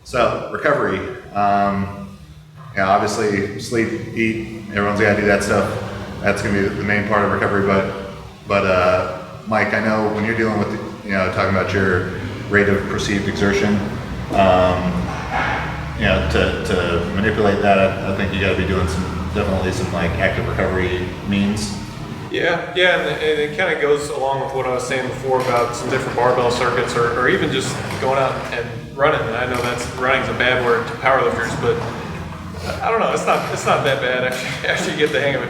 So recovery, obviously sleep, eat, everyone's got to do that stuff. That's going to be the main part of recovery. But Mike, I know when you're dealing with, talking about your rate of perceived exertion, to manipulate that, I think you got to be doing definitely some like active recovery means. Yeah, and it kind of goes along with what I was saying before about some different barbell circuits, or even just going out and running. And I know running's a bad word to powerlifters, but I don't know. It's not that bad after you get the hang of it.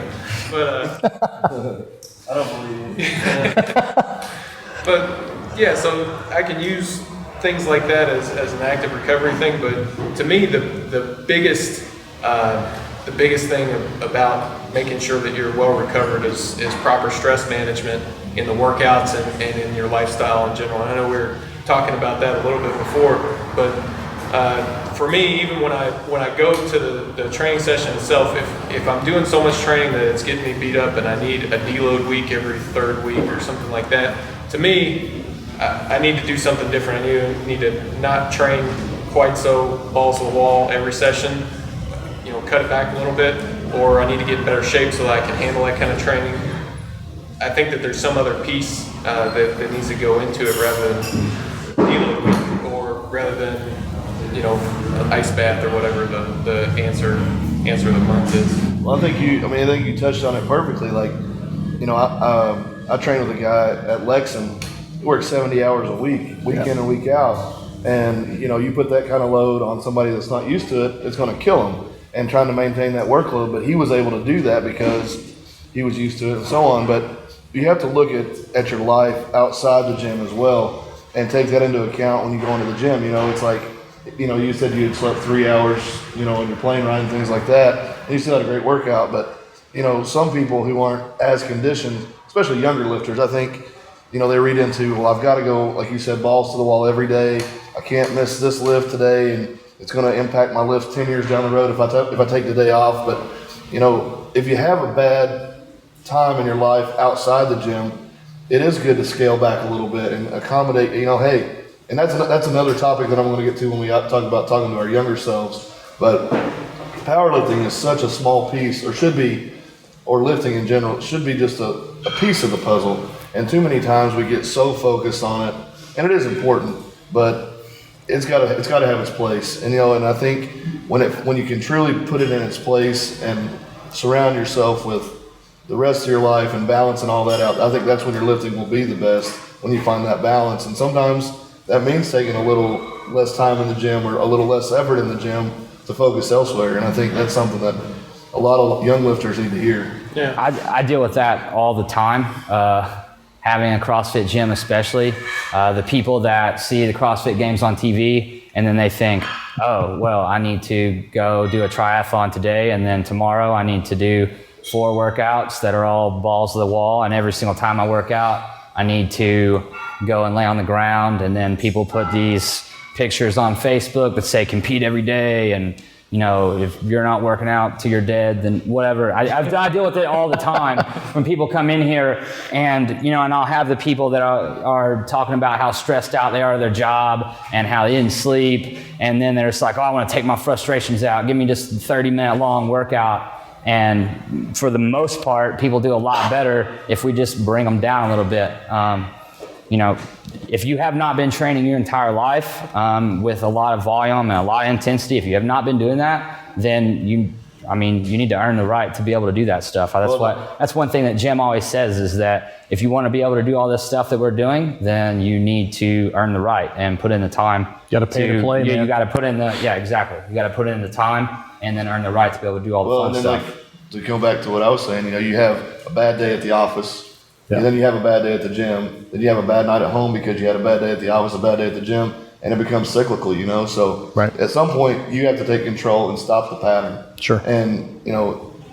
But I don't believe you. But yeah, so I can use things like that as an active recovery thing. But to me, the biggest thing about making sure that you're well recovered is proper stress management in the workouts and in your lifestyle in general. And I know we were talking about that a little bit before, but for me, even when I go to the training session itself, if I'm doing so much training that it's getting me beat up and I need a deload week every third week or something like that, to me, I need to do something different. I need to not train quite so balls to the wall every session, cut it back a little bit, or I need to get in better shape so that I can handle that kind of training. I think that there's some other piece that needs to go into it rather than deload week, or rather than an ice bath or whatever the answer of the month is. Well, I think you touched on it perfectly. Like, I train with a guy at Lexington. He works 70 hours a week, week in and week out. And, you put that kind of load on somebody that's not used to it, it's going to kill them. And trying to maintain that workload, but he was able to do that because he was used to it and so on. But you have to look at your life outside the gym as well and take that into account when you go into the gym. It's like, you said you had slept 3 hours, in your plane ride and things like that, and you still had a great workout. But, some people who aren't as conditioned, especially younger lifters, I think, they read into, well, I've got to go, like you said, balls to the wall every day. I can't miss this lift today, and it's going to impact my lift 10 years down the road if I take the day off. But, if you have a bad time in your life outside the gym, it is good to scale back a little bit and accommodate, hey, and that's another topic that I'm going to get to when we talk about talking to our younger selves. But powerlifting is such a small piece, or should be, or lifting in general, it should be just a piece of the puzzle. And too many times we get so focused on it, and it is important, but it's got to have its place. And and I think when you can truly put it in its place and surround yourself with the rest of your life and balancing all that out, I think that's when your lifting will be the best, when you find that balance. And sometimes that means taking a little less time in the gym or a little less effort in the gym to focus elsewhere. And I think that's something that a lot of young lifters need to hear. Yeah, I deal with that all the time. Having a CrossFit gym especially, the people that see the CrossFit Games on TV and then they think, oh, well, I need to go do a triathlon today, and then tomorrow I need to do 4 workouts that are all balls to the wall, and every single time I work out, I need to go and lay on the ground. And then people put these pictures on Facebook that say compete every day, and if you're not working out till you're dead, then whatever. I deal with it all the time when people come in here and, and I'll have the people that are talking about how stressed out they are at their job and how they didn't sleep. And then they're just like, oh, I want to take my frustrations out. Give me just a 30-minute long workout. And for the most part, people do a lot better if we just bring them down a little bit. If you have not been training your entire life with a lot of volume and a lot of intensity, if you have not been doing that, then you need to earn the right to be able to do that stuff. That's one thing that Jim always says, is that if you want to be able to do all this stuff that we're doing, then you need to earn the right and put in the time. You got to pay to play, man. You got to put in exactly. You got to put in the time and then earn the right to be able to do all the fun stuff. To go back to what I was saying, you have a bad day at the office. Yeah. And then you have a bad day at the gym. Then you have a bad night at home because you had a bad day at the office, a bad day at the gym, and it becomes cyclical, So At some point, you have to take control and stop the pattern. Sure. And,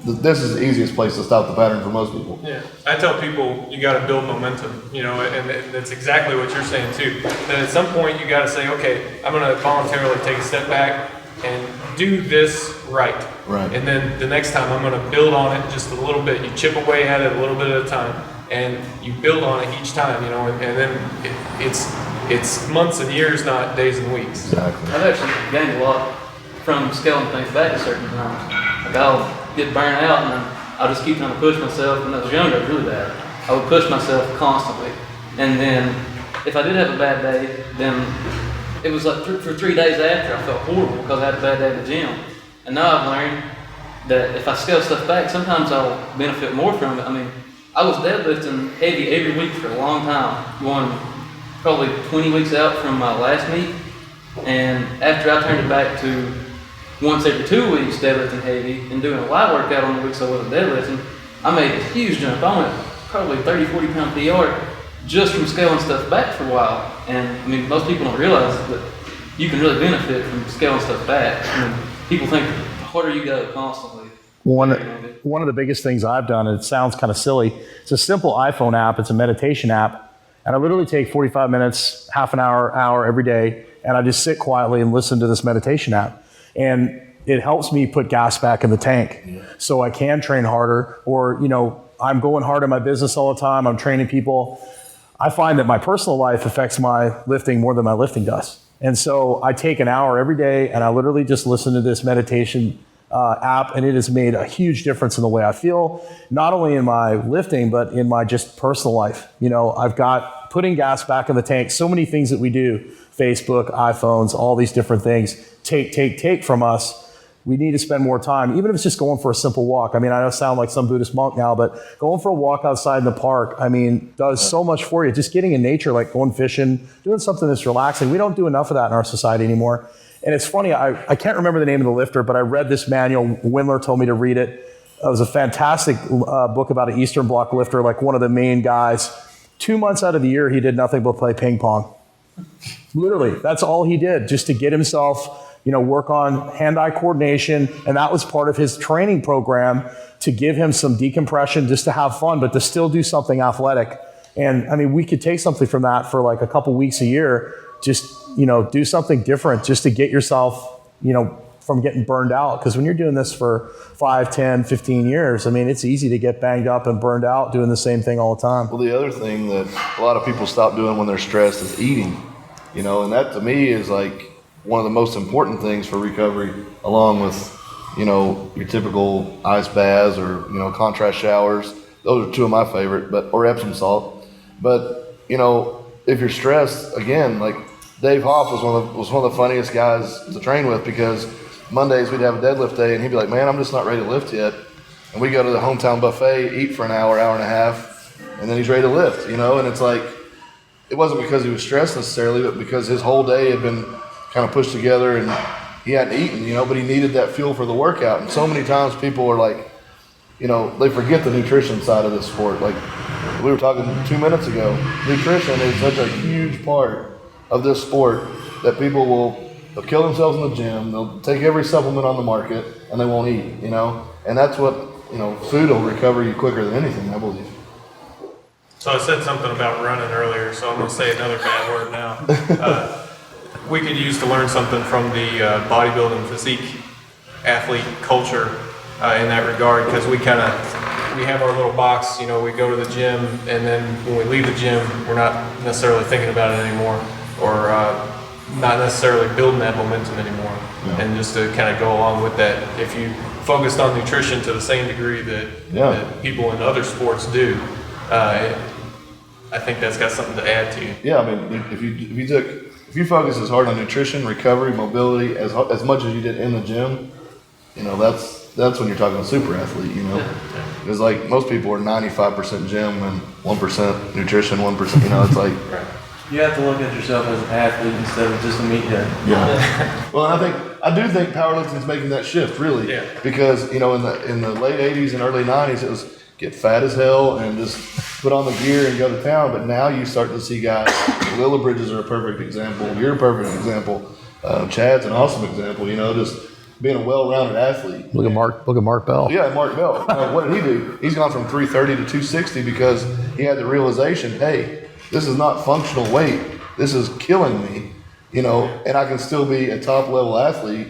this is the easiest place to stop the pattern for most people. Yeah. I tell people you got to build momentum, and that's exactly what you're saying too. That at some point you got to say, okay, I'm going to voluntarily take a step back and do this right. Right. And then the next time I'm going to build on it just a little bit. You chip away at it a little bit at a time. and you build on it each time, you know, and then it's months and years, not days and weeks. Exactly. I've actually gained a lot from scaling things back at certain times. Like I'll get burnt out and I'll just keep trying to push myself. When I was younger, it was really bad. I would push myself constantly. And then if I did have a bad day, then it was like for 3 days after, I felt horrible because I had a bad day at the gym. And now I've learned that if I scale stuff back, sometimes I'll benefit more from it. I mean, I was deadlifting heavy every week for a long time, going probably 20 weeks out from my last meet. And after I turned it back to once every 2 weeks deadlifting heavy and doing a light workout on the weeks I wasn't deadlifting, I made a huge jump. I went probably 30, 40 pound PR just from scaling stuff back for a while. And I mean, most people don't realize that you can really benefit from scaling stuff back. I mean, people think the harder you go constantly. One of the biggest things I've done, and it sounds kind of silly, it's a simple iPhone app, it's a meditation app, and I literally take 45 minutes, half an hour every day, and I just sit quietly and listen to this meditation app. And it helps me put gas back in the tank so I can train harder, or, you know, I'm going hard in my business all the time, I'm training people. I find that my personal life affects my lifting more than my lifting does. And so I take an hour every day and I literally just listen to this meditation app, and it has made a huge difference in the way I feel, not only in my lifting, but in my just personal life. You know, I've got putting gas back in the tank, so many things that we do, Facebook, iPhones, all these different things, take from us. We need to spend more time, even if it's just going for a simple walk. I mean, I don't sound like some Buddhist monk now, but going for a walk outside in the park, I mean, does so much for you. Just getting in nature, like going fishing, doing something that's relaxing. We don't do enough of that in our society anymore. And it's funny, I can't remember the name of the lifter, but I read this manual. Windler told me to read it. It was a fantastic book about an Eastern Bloc lifter, like one of the main guys. 2 months out of the year, he did nothing but play ping pong. Literally, that's all he did, just to get himself, you know, work on hand-eye coordination. And that was part of his training program, to give him some decompression, just to have fun, but to still do something athletic. And I mean, we could take something from that for like a couple weeks a year, just, you know, do something different just to get yourself, you know, from getting burned out. Because when you're doing this for 5, 10, 15 years, I mean, it's easy to get banged up and burned out doing the same thing all the time. Well, the other thing that a lot of people stop doing when they're stressed is eating, you know, and that to me is like one of the most important things for recovery, along with, you know, your typical ice baths or, you know, contrast showers. Those are two of my favorite, or Epsom salt. But, you know, if you're stressed, again, like Dave Hoff was one of the funniest guys to train with, because Mondays we'd have a deadlift day and he'd be like, man, I'm just not ready to lift yet. And we go to the hometown buffet, eat for an hour and a half, and then he's ready to lift, you know? And it's like, it wasn't because he was stressed necessarily, but because his whole day had been kind of pushed together and he hadn't eaten, you know, but he needed that fuel for the workout. And so many times people are like, you know, they forget the nutrition side of this sport. Like we were talking 2 minutes ago, nutrition is such a huge part of this sport that they'll kill themselves in the gym, they'll take every supplement on the market, and they won't eat, you know? And that's what, you know, food will recover you quicker than anything, I believe. So I said something about running earlier, so I'm going to say another bad word now. We could use to learn something from the bodybuilding physique athlete culture in that regard, because we have our little box, you know, we go to the gym, and then when we leave the gym, we're not necessarily thinking about it anymore, or not necessarily building that momentum anymore. Yeah. And just to kind of go along with that, if you focused on nutrition to the same degree that people in other sports do, I think that's got something to add to you. Yeah, I mean, if you focus as hard on nutrition, recovery, mobility as much as you did in the gym, you know, that's when you're talking a super athlete, you know. Because like most people are 95% gym and 1% nutrition, 1%, you know, it's like. You have to look at yourself as an athlete instead of just a meathead. Yeah. Well, and I do think powerlifting is making that shift, really. Yeah. Because, you know, in the late 80s and early 90s, it was get fat as hell and just put on the gear and go to town. But now you start to see guys, Lilla Bridges are a perfect example. You're a perfect example. Chad's an awesome example, you know, just being a well-rounded athlete. Look at Mark Bell. Yeah, Mark Bell. What did he do? He's gone from 330 to 260 because he had the realization, hey, this is not functional weight. This is killing me, you know, and I can still be a top-level athlete,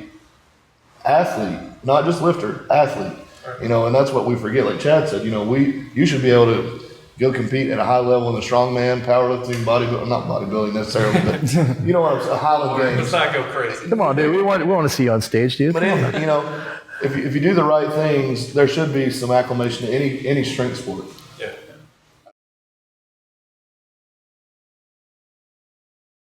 not just lifter, athlete, you know, and that's what we forget. Like Chad said, you know, you should be able to go compete at a high level in the strongman, powerlifting, bodybuilding, not bodybuilding necessarily, but you know what I'm saying, Highland Let's Games. not go crazy. Come on, dude. We want to see you on stage, dude. But you know, if you do the right things, there should be some acclimation to any strength sport. Yeah.